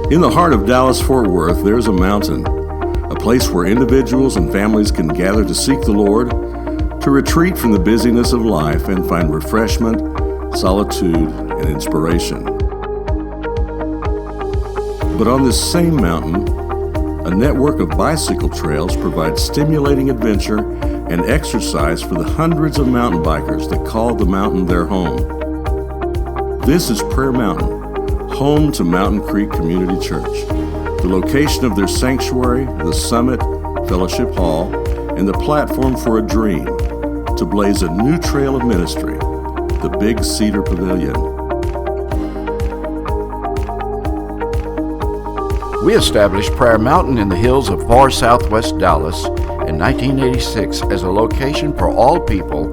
In the heart of Dallas-Fort Worth, there's a mountain, a place where individuals and families can gather to seek the Lord, to retreat from the busyness of life and find refreshment, solitude, and inspiration. But on this same mountain, a network of bicycle trails provides stimulating adventure and exercise for the hundreds of mountain bikers that call the mountain their home. This is Prayer Mountain, home to Mountain Creek Community Church, the location of their sanctuary, the Summit Fellowship Hall, and the platform for a dream to blaze a new trail of ministry, the Big Cedar Pavillion. We established Prayer Mountain in the hills of far southwest Dallas in 1986 as a location for all people,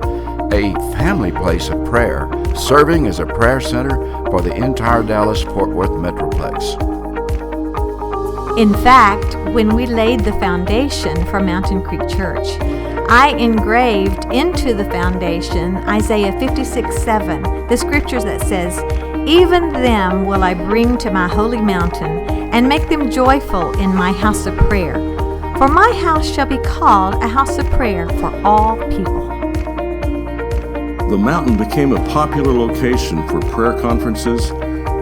a family place of prayer, serving as a prayer center for the entire Dallas-Fort Worth Metroplex. In fact, when we laid the foundation for Mountain Creek Church, I engraved into the foundation Isaiah 56:7, the scripture that says, "Even them will I bring to my holy mountain and make them joyful in my house of prayer. For my house shall be called a house of prayer for all people." The mountain became a popular location for prayer conferences,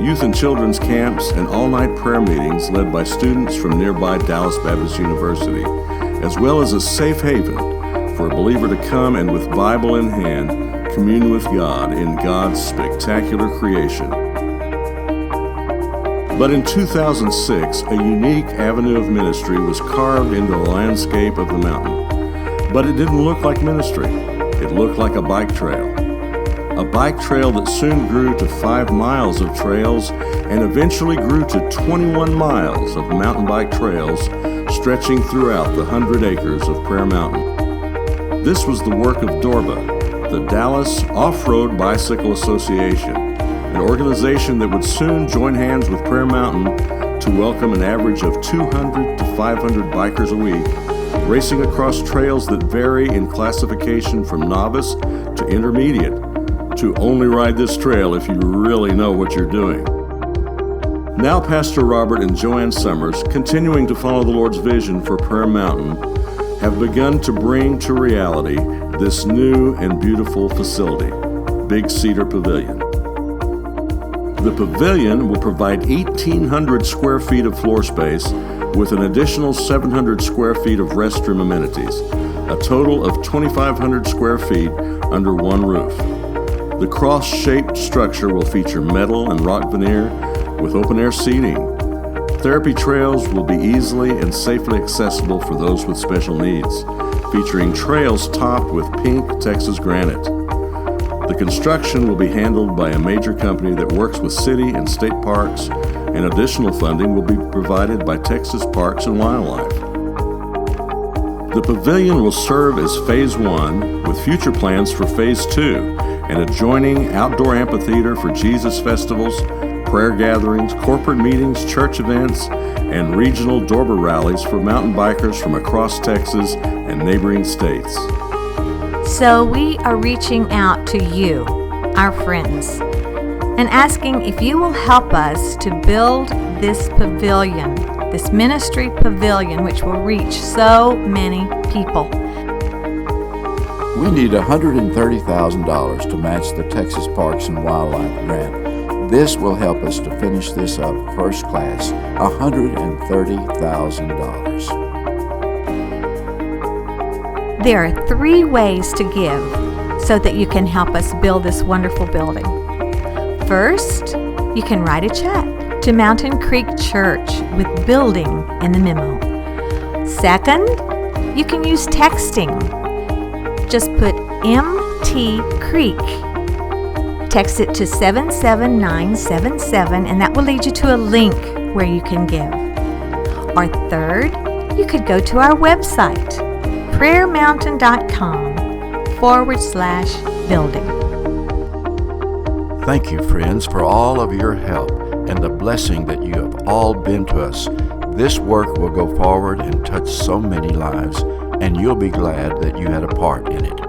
youth and children's camps, and all-night prayer meetings led by students from nearby Dallas Baptist University, as well as a safe haven for a believer to come and with Bible in hand, commune with God in God's spectacular creation. But in 2006, a unique avenue of ministry was carved into the landscape of the mountain. But it didn't look like ministry. It looked like a bike trail. A bike trail that soon grew to 5 miles of trails and eventually grew to 21 miles of mountain bike trails stretching throughout the 100 acres of Prayer Mountain. This was the work of DORBA, the Dallas Off-Road Bicycle Association, an organization that would soon join hands with Prayer Mountain to welcome an average of 200 to 500 bikers a week, racing across trails that vary in classification from novice to intermediate, to only ride this trail if you really know what you're doing. Now Pastor Robert and Joanne Summers, continuing to follow the Lord's vision for Prayer Mountain, have begun to bring to reality this new and beautiful facility, Big Cedar Pavillion. The pavilion will provide 1,800 square feet of floor space with an additional 700 square feet of restroom amenities, a total of 2,500 square feet under one roof. The cross-shaped structure will feature metal and rock veneer with open-air seating. Therapy trails will be easily and safely accessible for those with special needs, featuring trails topped with pink Texas granite. The construction will be handled by a major company that works with city and state parks, and additional funding will be provided by Texas Parks and Wildlife. The pavilion will serve as Phase 1 with future plans for Phase 2, an adjoining outdoor amphitheater for Jesus festivals, prayer gatherings, corporate meetings, church events, and regional DORBA rallies for mountain bikers from across Texas and neighboring states. So we are reaching out to you, our friends, and asking if you will help us to build this pavilion, this ministry pavilion, which will reach so many people. We need $130,000 to match the Texas Parks and Wildlife grant. This will help us to finish this up first class, $130,000. There are 3 ways to give so that you can help us build this wonderful building. First, you can write a check to Mountain Creek Church with building in the memo. Second, you can use texting. Just put MT Creek. Text it to 77977 and that will lead you to a link where you can give. Or third, you could go to our website, prayermountain.com/building. Thank you, friends, for all of your help and the blessing that you have all been to us. This work will go forward and touch so many lives, and you'll be glad that you had a part in it.